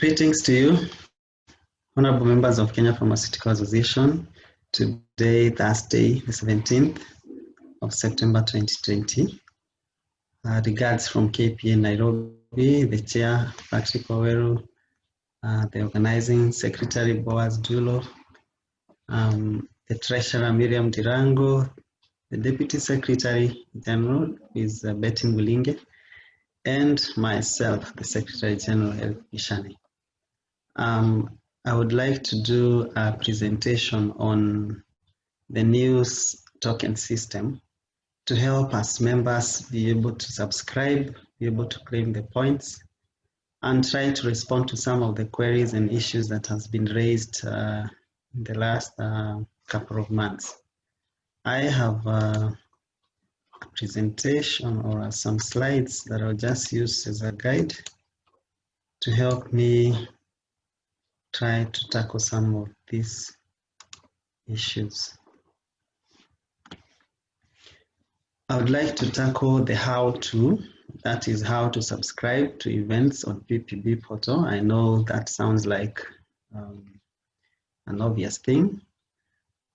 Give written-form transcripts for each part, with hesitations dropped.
Greetings to you, honorable members of Kenya Pharmaceutical Association. Today, Thursday, the 17th of September 2020. Regards from KPA Nairobi, the chair, Patrick Oweru, the organizing secretary, Boaz Dulo, the treasurer, Miriam Dirango, the deputy secretary general is Betty Mulinge, and myself, the secretary general, Eric Ishani. I would like to do a presentation on the news token system to help us members be able to subscribe, be able to claim the points, and try to respond to some of the queries and issues that has been raised in the last couple of months. I have a presentation or some slides that I'll just use as a guide to help me try to tackle some of these issues. I would like to tackle the how to, that is how to subscribe to events on PPB portal. I know that sounds like an obvious thing,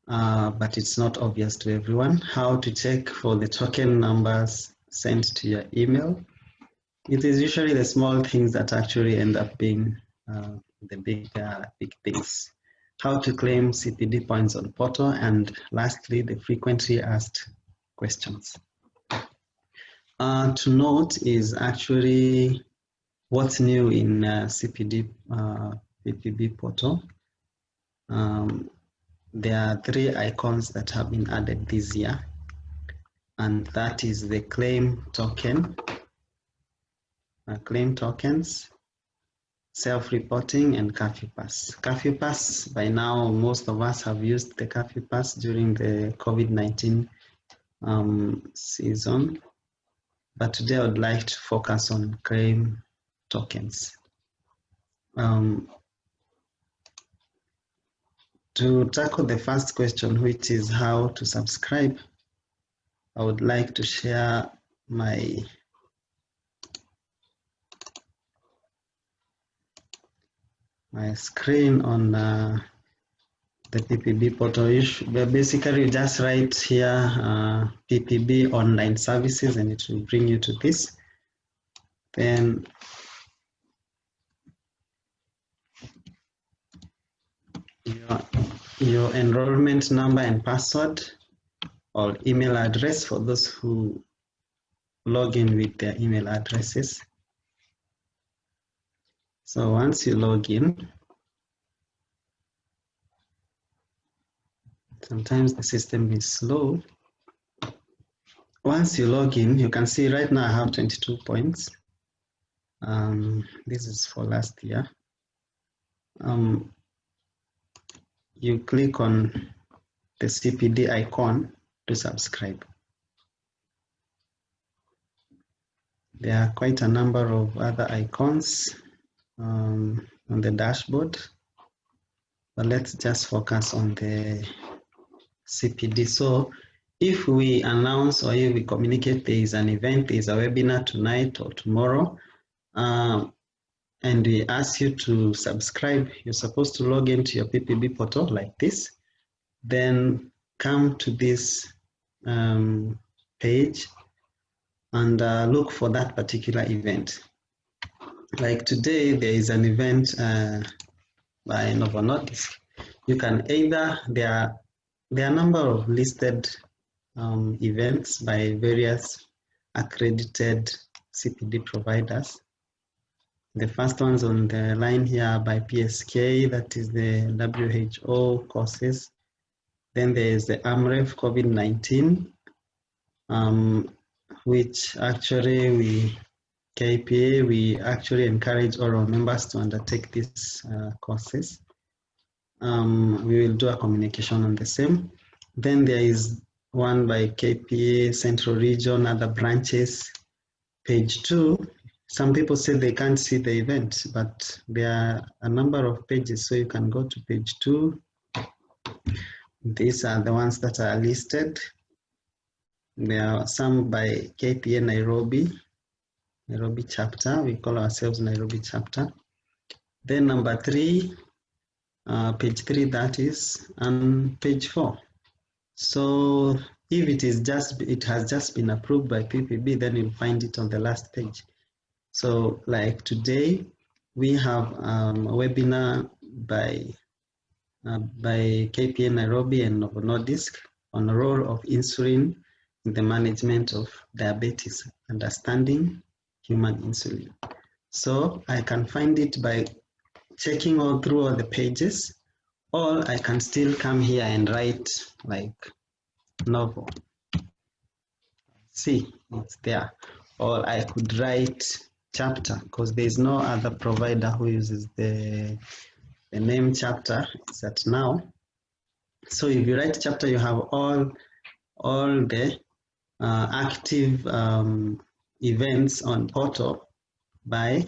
but it's not obvious to everyone. How to check for the token numbers sent to your email. It is usually the small things that actually end up being the big things. How to claim CPD points on portal, and lastly, the frequently asked questions. To note is actually what's new in CPD PPB portal. There are 3 icons that have been added this year, and that is the claim token, claim tokens, self-reporting, and curfew pass. Curfew pass, by now, most of us have used the curfew pass during the COVID-19 season. But today I would like to focus on claim tokens. To tackle the first question, which is how to subscribe, I would like to share my screen on the PPB portal. Basically, you just write here PPB online services, and it will bring you to this. Then your enrollment number and password or email address for those who log in with their email addresses. So once you log in, sometimes the system is slow. Once you log in, you can see right now I have 22 points. This is for last year. You click on the CPD icon to subscribe. There are quite a number of other icons on the dashboard, but let's just focus on the CPD. So if we announce or if we communicate there is an event, there is a webinar tonight or tomorrow, and we ask you to subscribe, you're supposed to log into your PPB portal like this, then come to this page and look for that particular event. Like today, there is an event by Novo Nordisk. You can either, there are a number of listed events by various accredited CPD providers. The first ones on the line here by PSK, that is the WHO courses. Then there is the AMREF COVID-19, which actually KPA, we actually encourage all our members to undertake these courses. We will do a communication on the same. Then there is one by KPA, Central Region, other branches. Page 2, some people say they can't see the event, but there are a number of pages, so you can go to page 2. These are the ones that are listed. There are some by KPA Nairobi chapter. We call ourselves Nairobi chapter. Then number 3, page 3, that is, and page 4. So if it has just been approved by PPB, then you'll find it on the last page. So like today, we have a webinar by KPA Nairobi and Novo Nordisk on the role of insulin in the management of diabetes, understanding human insulin. So I can find it by checking all through all the pages, or I can still come here and write like Novo. See, it's there. Or I could write chapter, because there's no other provider who uses the name chapter except now. So if you write chapter, you have all the active events on portal by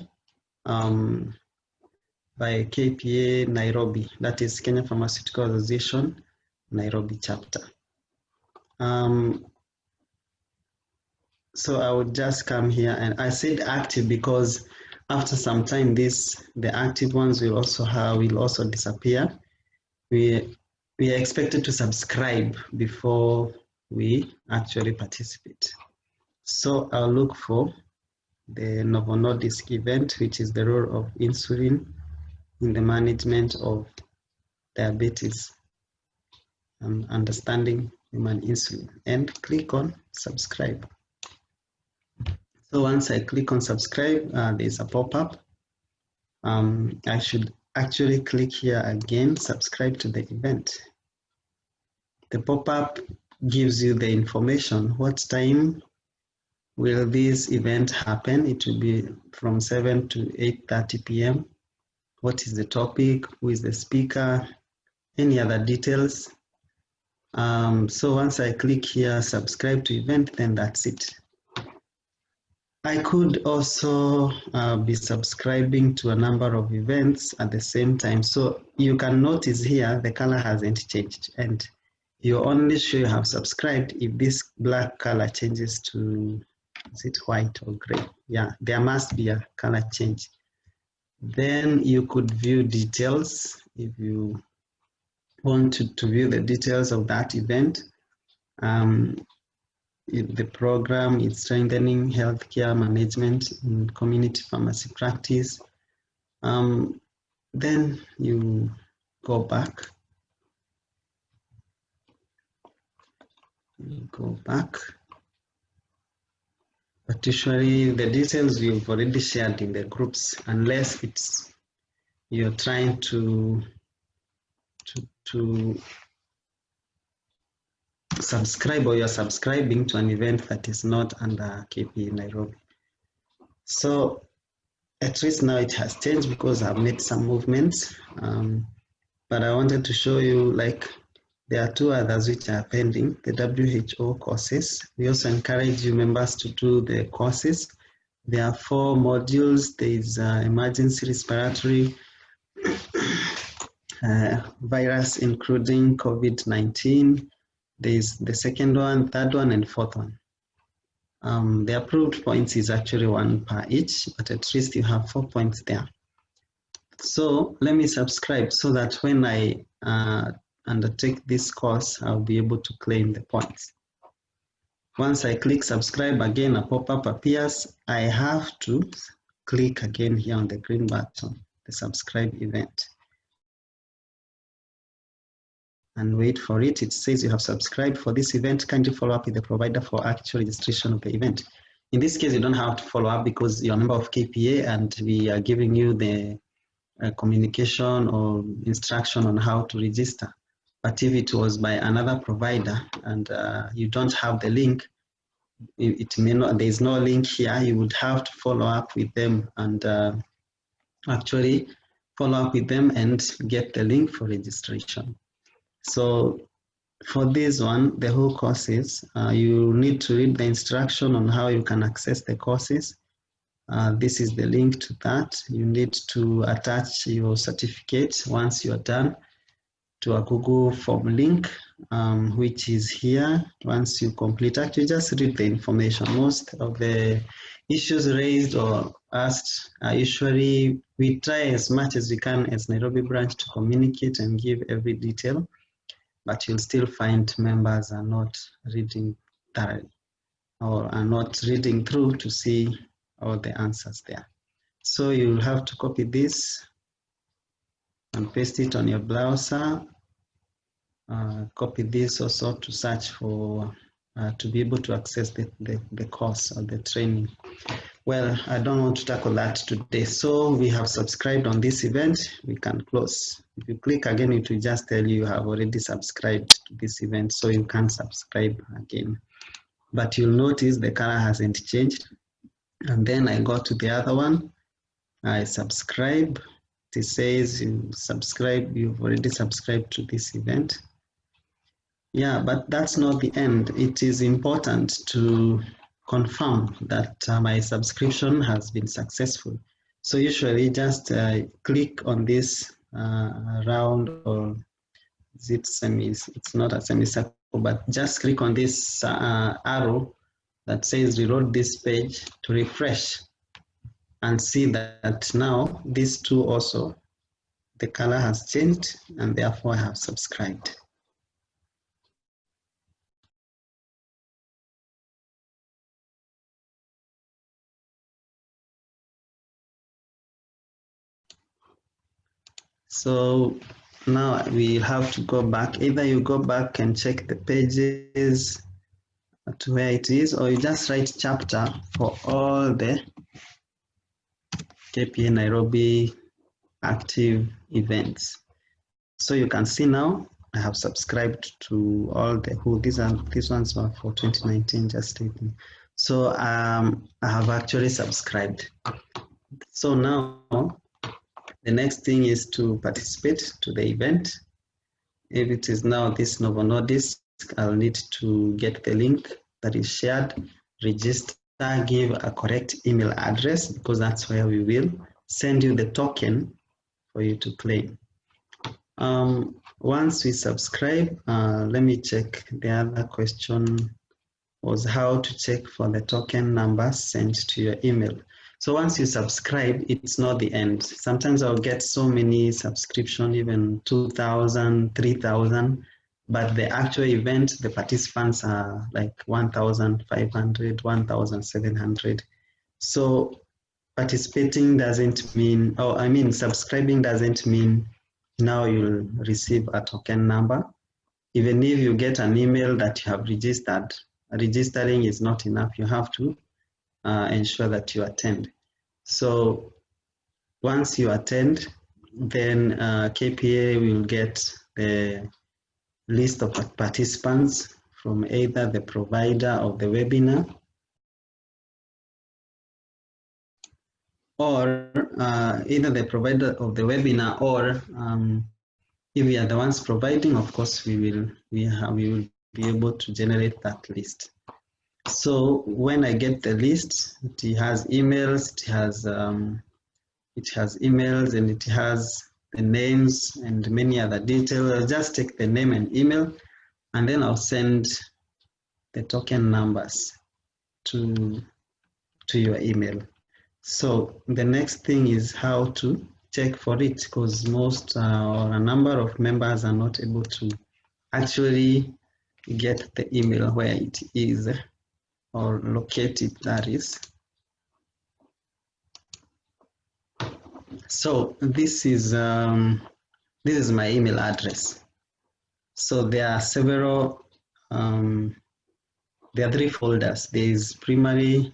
KPA Nairobi, that is Kenya Pharmaceutical Association Nairobi chapter. So I would just come here, and I said active because after some time the active ones will also disappear. We are expected to subscribe before we actually participate. So I'll look for the Novo Nordisk event, which is the role of insulin in the management of diabetes and understanding human insulin, and click on subscribe. So once I click on subscribe, there's a pop-up. I should actually click here again, subscribe to the event. The pop-up gives you the information. What time will this event happen? It will be from 7 to 8:30 p.m. What is the topic? Who is the speaker? Any other details? So once I click here, subscribe to event, then that's it. I could also be subscribing to a number of events at the same time. So you can notice here the color hasn't changed, and you're only sure you have subscribed if this black color changes to, is it white or gray? Yeah, there must be a color change. Then you could view details if you want to view the details of that event. The program is strengthening healthcare management in community pharmacy practice. Then you go back. But usually the details you've already shared in the groups, unless you're trying to subscribe, or you're subscribing to an event that is not under KPA Nairobi. So at least now it has changed because I've made some movements, but I wanted to show you, like, there are 2 others which are pending, the WHO courses. We also encourage you members to do the courses. There are 4 modules. There is emergency respiratory virus, including COVID-19. There's the second one, third one, and fourth one. The approved points is actually 1 per each, but at least you have 4 points there. So let me subscribe so that when I undertake this course, I'll be able to claim the points. Once I click subscribe, again a pop-up appears. I have to click again here on the green button, the subscribe event, and wait for it. It says you have subscribed for this event. Kindly follow up with the provider for actual registration of the event. In this case, you don't have to follow up because you're a member of KPA and we are giving you the communication or instruction on how to register. But if it was by another provider and you don't have the link, it may not, there's no link here, you would have to follow up with them and actually follow up with them and get the link for registration. So for this one, the whole courses, you need to read the instruction on how you can access the courses. This is the link to that. You need to attach your certificate once you're done. to a Google form link, which is here. Once you complete, actually just read the information. Most of the issues raised or asked are usually, we try as much as we can as Nairobi branch to communicate and give every detail, but you'll still find members are not reading thoroughly or are not reading through to see all the answers there. So you'll have to copy this and paste it on your browser. Copy this also to search for, to be able to access the course or the training. Well, I don't want to tackle that today. So we have subscribed on this event, we can close. If you click again, it will just tell you have already subscribed to this event, so you can't subscribe again. But you'll notice the color hasn't changed. And then I go to the other one, I subscribe. It says you subscribe, you've already subscribed to this event. Yeah, but that's not the end. It is important to confirm that my subscription has been successful. So usually just click on this round, or is it it's not a semicircle, but just click on this arrow that says reload this page to refresh and see that now these two also, the color has changed and therefore I have subscribed. So now we have to go back. Either you go back and check the pages to where it is, or you just write chapter for all the KPA Nairobi active events. So you can see now I have subscribed to all the these ones were for 2019, just taking. So I have actually subscribed. So now the next thing is to participate to the event. If it is now this Novo Nordisk, I'll need to get the link that is shared, register, give a correct email address, because that's where we will send you the token for you to claim. Once we subscribe, let me check. The other question was how to check for the token number sent to your email. So once you subscribe, it's not the end. Sometimes I'll get so many subscriptions, even 2,000, 3,000, but the actual event, the participants are like 1,500, 1,700. So participating doesn't mean, subscribing doesn't mean now you'll receive a token number. Even if you get an email that you have registered, registering is not enough. You have to ensure that you attend. So once you attend, then KPA will get the list of participants from either the provider of the webinar or either the provider of the webinar, or if we are the ones providing, of course, we will be able to generate that list. So when I get the list, it has emails, it has emails, and it has the names and many other details. I'll just take the name and email, and then I'll send the token numbers to your email. So the next thing is how to check for it, because most or a number of members are not able to actually get the email where it is or locate it, that is. So this is my email address. So there are several, there are 3 folders. There is primary,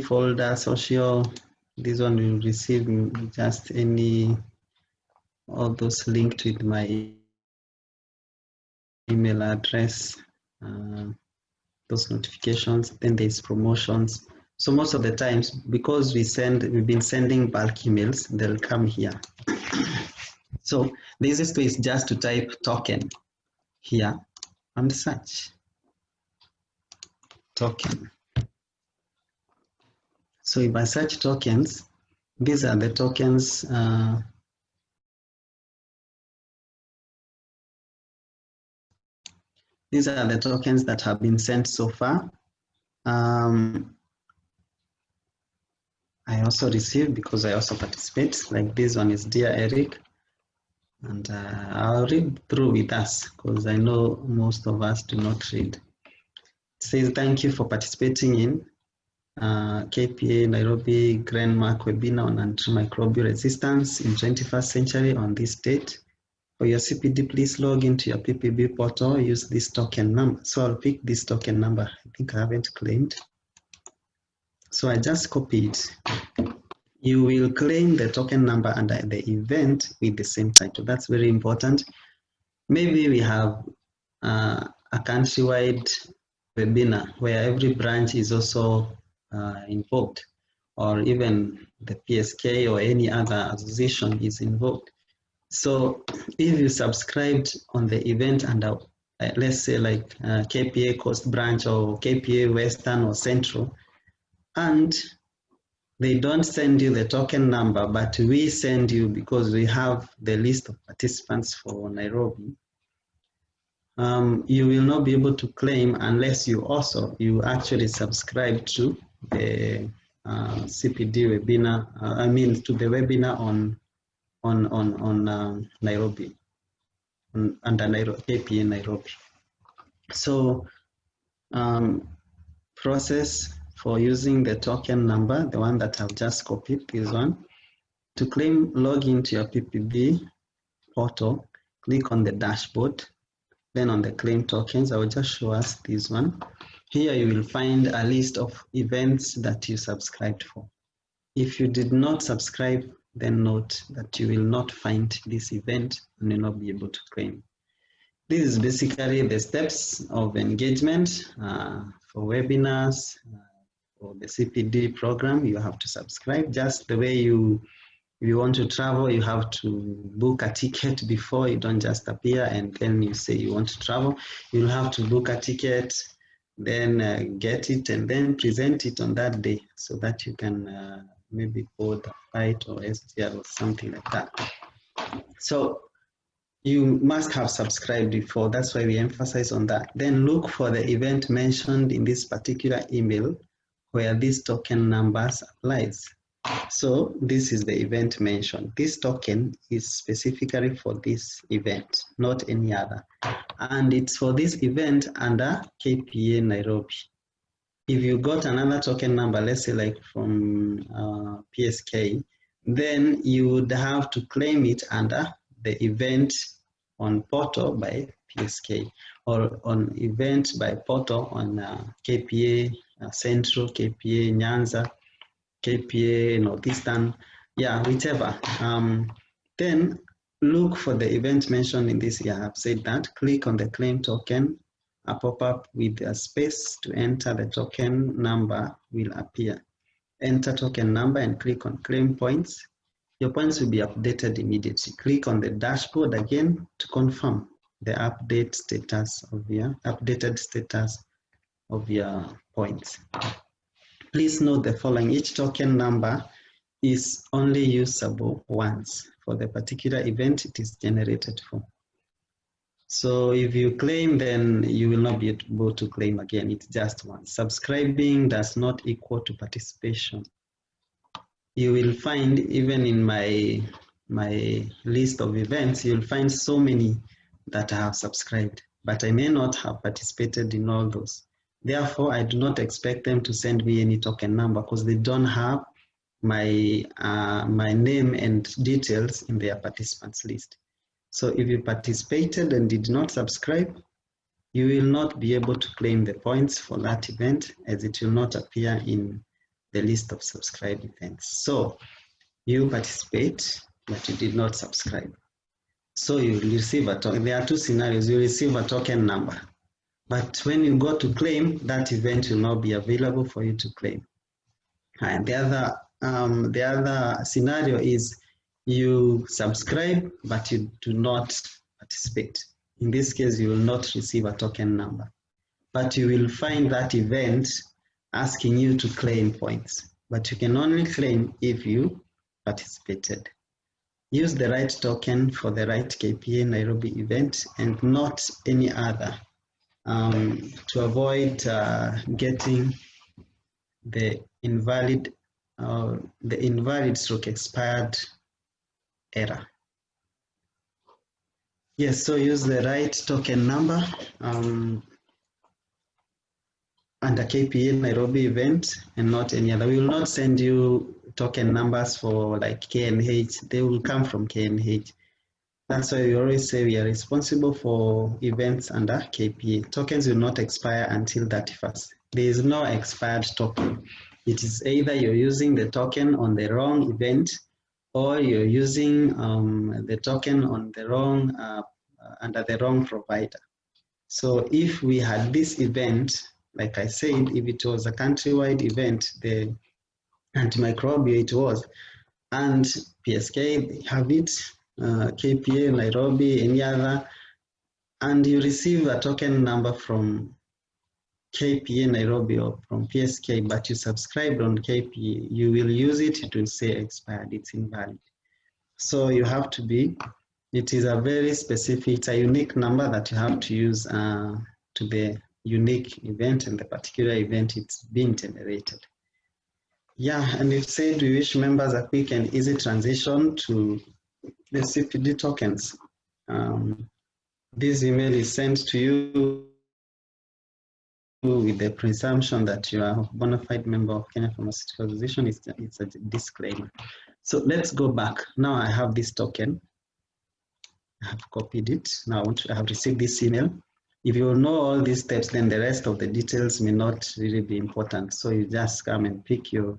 folder, social. This one will receive just all those linked with my email address, those notifications. Then there's promotions. So most of the times, because we've been sending bulk emails, they'll come here. So the easiest way is just to type token here and search token. So if I search tokens, These are the tokens. These are the tokens that have been sent so far. I also received because I also participate. Like this one is Dear Eric. And I'll read through with us because I know most of us do not read. It says, thank you for participating in KPA Nairobi Grand Mark webinar on antimicrobial resistance in 21st century on this date. For your CPD, please log into your PPB portal, use this token number. So I'll pick this token number. I think I haven't claimed. So I just copied. You will claim the token number under the event with the same title. That's very important. Maybe we have a countrywide webinar where every branch is also involved, or even the PSK or any other association is involved. So if you subscribed on the event under, let's say like KPA Coast Branch or KPA Western or Central, and they don't send you the token number, but we send you because we have the list of participants for Nairobi, you will not be able to claim unless you actually subscribe to the CPD webinar, to the webinar on Nairobi, under Nairobi, KPA Nairobi. So process for using the token number, the one that I've just copied, this one. To claim, log into your PPB portal, click on the dashboard. Then on the claim tokens, I will just show us this one. Here you will find a list of events that you subscribed for. If you did not subscribe, then note that you will not find this event and will not be able to claim. This is basically the steps of engagement for webinars, for the CPD program. You have to subscribe just the way if you want to travel, you have to book a ticket before. You don't just appear and then you say you want to travel. You'll have to book a ticket, then get it, and then present it on that day so that you can maybe board a flight or SGR or something like that. So you must have subscribed before. That's why we emphasize on that. Then look for the event mentioned in this particular email where this token numbers applies. So this is the event mentioned. This token is specifically for this event, not any other. And it's for this event under KPA Nairobi. If you got another token number, let's say like from PSK, then you would have to claim it under the event on portal by PSK or on event by portal on KPA Central, KPA Nyanza, KPA Northeastern, yeah, whichever. Then look for the event mentioned in this here. I've said that. Click on the claim token. A pop-up with a space to enter the token number will appear. Enter token number and click on claim points. Your points will be updated immediately. Click on the dashboard again to confirm the updated status of your points. Please note the following: each token number is only usable once for the particular event it is generated for. So if you claim, then you will not be able to claim again. It's just once. Subscribing does not equal to participation. You will find, even in my list of events, you'll find so many that I have subscribed, but I may not have participated in all those. Therefore, I do not expect them to send me any token number because they don't have my name and details in their participants list. So if you participated and did not subscribe, you will not be able to claim the points for that event, as it will not appear in the list of subscribed events. So you participate, but you did not subscribe. So you will receive a token. There are two scenarios. You receive a token number, but when you go to claim, that event will not be available for you to claim. And the other scenario is you subscribe, but you do not participate. In this case, you will not receive a token number, but you will find that event asking you to claim points. But you can only claim if you participated. Use the right token for the right KPA Nairobi event and not any other to avoid getting the invalid stroke expired error. Yes, so use the right token number under KPA Nairobi event and not any other. We will not send you token numbers for like KNH. They will come from KNH. That's why we always say we are responsible for events under KPA. Tokens will not expire until 31st. There is no expired token. It is either you're using the token on the wrong event or you're using the token on the wrong under the wrong provider. So if we had this event, like I said, if it was a countrywide event, the antimicrobial it was, and PSK have it, KPA, Nairobi, any other, and you receive a token number from KPA Nairobi or from PSK, but you subscribed on KPA, you will use it, it will say expired, it's invalid. So you have to be, it is a very specific, it's a unique number that you have to use to the unique event and the particular event it's being generated. Yeah, and we've said we wish members a quick and easy transition to the CPD tokens. This email is sent to you with the presumption that you are a bona fide member of Kenya Pharmaceutical Association. It's a disclaimer. So let's go back. Now I have this token. I have copied it. Now I have received this email. If you know all these steps, then the rest of the details may not really be important. So you just come and pick your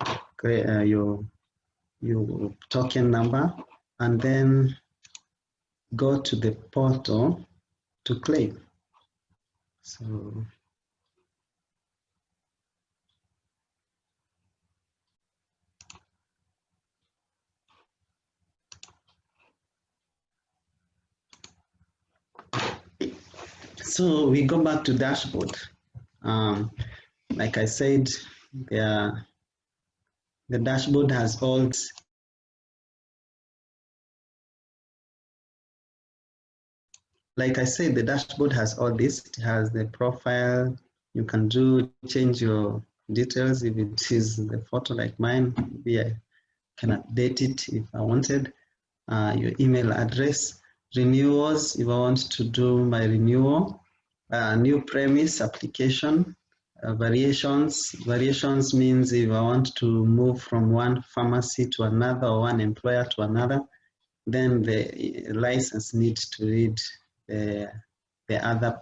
token number and then go to the portal to claim. So we go back to dashboard. Like I said, the dashboard has all the dashboard has all this. It has the profile. You can change your details if it is the photo like mine. Maybe I can update it if I wanted. Your email address, renewals, if I want to do my renewal, new premise application, variations. Variations means if I want to move from one pharmacy to another or one employer to another, then the license needs to read the other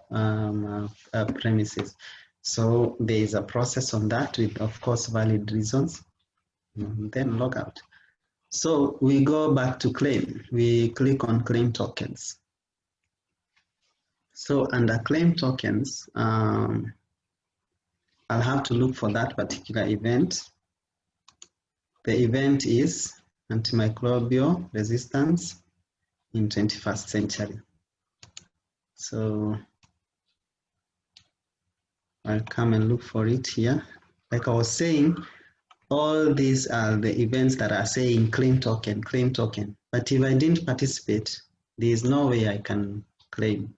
premises. So there is a process on that with, of course, valid reasons. Then log out. So we go back to claim. We click on claim tokens. So under claim tokens, I'll have to look for that particular event. The event is antimicrobial resistance in 21st century. So I'll come and look for it here. Like I was saying, all these are the events that are saying claim token. But if I didn't participate, there is no way I can claim.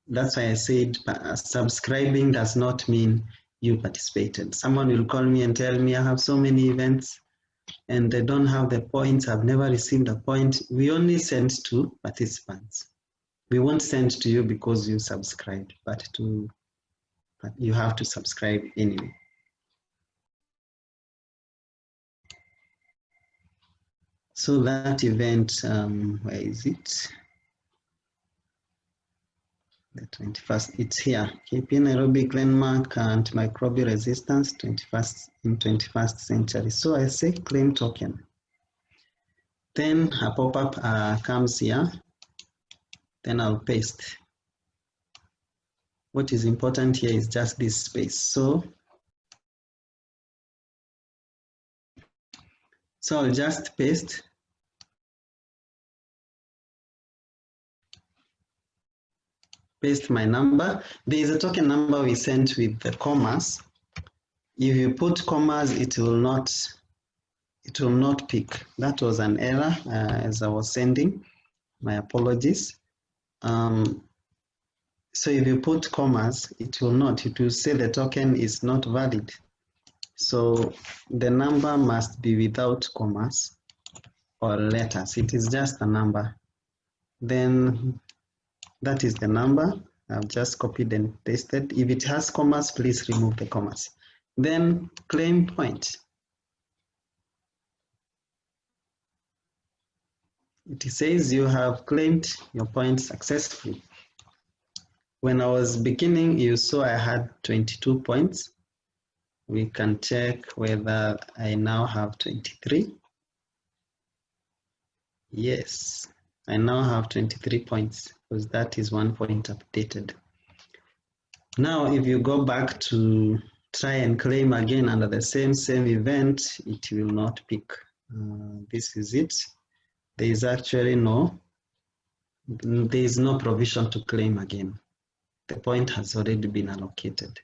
That's why I said subscribing does not mean you participated. Someone will call me and tell me I have so many events and they don't have the points. I've never received a point. We only send to participants. We won't send to you because you subscribed, but you have to subscribe anyway. So that event, where is it? The 21st, it's here. KPA Nairobi Landmark Antimicrobial Resistance 21st century. So I say claim token. Then a pop-up comes here. Then I'll paste. What is important here is just this space. So I'll just paste. Paste my number. There is a token number we sent with the commas. If you put commas, it will not it will not pick. That was an error as I was sending. My apologies. So if you put commas, it will not. It will say the token is not valid. So the number must be without commas or letters. It is just a number. Then that is the number. I've just copied and pasted. If it has commas, please remove the commas. Then claim point. It says you have claimed your point successfully. When I was beginning, you saw I had 22 points. We can check whether I now have 23. Yes, I now have 23 points because that is 1 point updated. Now, if you go back to try and claim again under the same event, it will not pick. This is it. There is actually there is no provision to claim again. The point has already been allocated.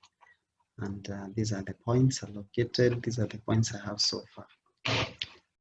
And these are the points allocated. These are the points I have so far.